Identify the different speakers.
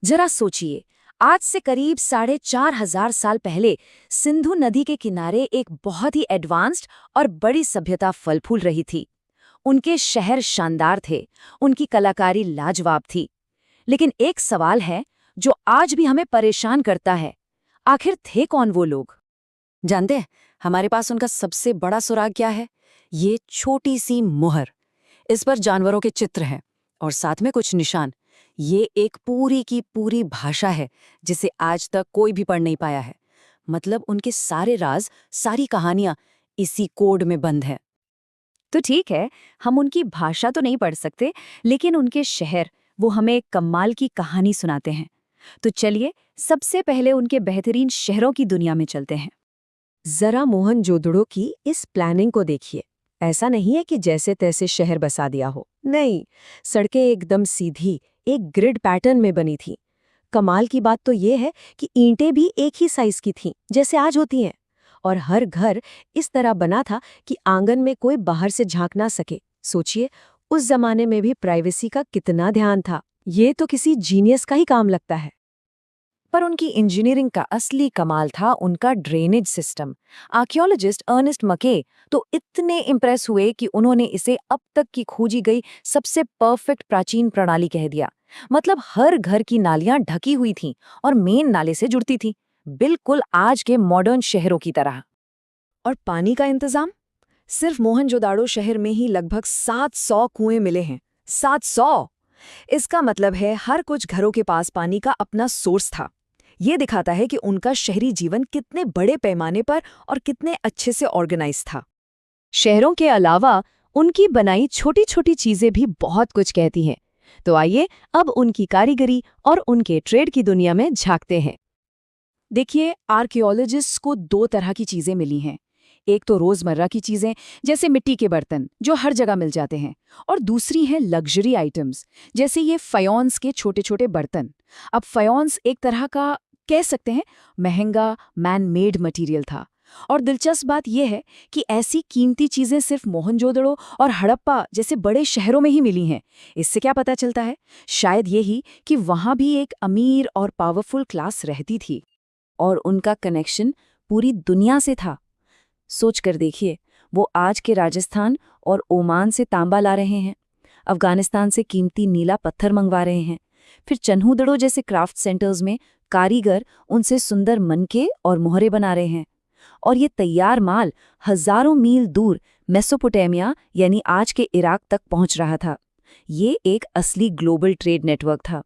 Speaker 1: जरा सोचिए, आज से करीब 4,500 साल पहले सिंधु नदी के किनारे एक बहुत ही एडवांस्ड और बड़ी सभ्यता फल फूल रही थी। उनके शहर शानदार थे, उनकी कलाकारी लाजवाब थी। लेकिन एक सवाल है जो आज भी हमें परेशान करता है, आखिर थे कौन वो लोग?
Speaker 2: जानते हैं हमारे पास उनका सबसे बड़ा सुराग क्या है? ये छोटी सी मुहर। इस पर जानवरों के चित्र हैं और साथ में कुछ निशान। ये एक पूरी की पूरी भाषा है जिसे आज तक कोई भी पढ़ नहीं पाया है। मतलब उनके सारे राज, सारी कहानियां इसी कोड में बंद है।
Speaker 1: तो ठीक है, हम उनकी भाषा तो नहीं पढ़ सकते, लेकिन उनके शहर वो हमें एक कमाल की कहानी सुनाते हैं। तो चलिए सबसे पहले उनके बेहतरीन शहरों की दुनिया में चलते हैं।
Speaker 3: जरा मोहनजोदड़ो की इस प्लानिंग को देखिए। ऐसा नहीं है कि जैसे तैसे शहर बसा दिया हो, नहीं, सड़कें एकदम सीधी एक ग्रिड पैटर्न में बनी थी। कमाल की बात तो ये है कि ईंटें भी एक ही साइज की थीं, जैसे आज होती हैं। और हर घर इस तरह बना था कि आंगन में कोई बाहर से झांक ना सके। सोचिए, उस जमाने में भी प्राइवेसी का कितना ध्यान था। ये तो किसी जीनियस का ही काम लगता है।
Speaker 1: पर उनकी इंजीनियरिंग का असली कमाल था उनका ड्रेनेज सिस्टम। आर्कियोलॉजिस्ट अर्नेस्ट मके तो इतने इम्प्रेस हुए कि उन्होंने इसे अब तक की खोजी गई सबसे परफेक्ट प्राचीन प्रणाली कह दिया। मतलब हर घर की नालियां ढकी हुई थीं और मेन नाले से जुड़ती थीं, बिल्कुल आज के मॉडर्न शहरों की तरह।
Speaker 3: और पानी का इंतजाम? सिर्फ मोहनजोदाड़ो शहर में ही लगभग 700 कुएं मिले हैं। 700! इसका मतलब है हर कुछ घरों के पास पानी का अपना सोर्स था। ये दिखाता है कि उनका शहरी जीवन कितने बड़े पैमाने पर और कितने अच्छे से ऑर्गेनाइज था।
Speaker 1: शहरों के अलावा उनकी बनाई छोटी छोटी चीजें भी बहुत कुछ कहती हैं। तो आइए अब उनकी कारीगरी और उनके ट्रेड की दुनिया में झांकते हैं। देखिए, आर्कियोलॉजिस्ट्स को दो तरह की चीजें मिली हैं। एक तो रोजमर्रा की चीजें, जैसे मिट्टी के बर्तन जो हर जगह मिल जाते हैं, और दूसरी है लग्जरी आइटम्स, जैसे ये फायोन्स के छोटे छोटे बर्तन। अब फायोन्स एक तरह का, कह सकते हैं, महंगा मैन मेड मटेरियल था। और दिलचस्प बात यह है कि ऐसी कीमती चीजें सिर्फ मोहनजोदड़ो और हड़प्पा जैसे बड़े शहरों में ही मिली हैं। इससे क्या पता चलता है? शायद यही कि वहां भी एक अमीर और पावरफुल क्लास रहती थी और उनका कनेक्शन पूरी दुनिया से था। सोच कर देखिए, वो आज के राजस्थान और ओमान से तांबा ला रहे हैं, अफगानिस्तान से कीमती नीला पत्थर मंगवा रहे हैं, फिर चन्हूदड़ो जैसे क्राफ्ट सेंटर्स में कारीगर उनसे सुंदर मनके और मोहरे बना रहे हैं। और ये तैयार माल हजारों मील दूर मेसोपोटामिया यानी आज के इराक तक पहुंच रहा था। ये एक असली ग्लोबल ट्रेड नेटवर्क था।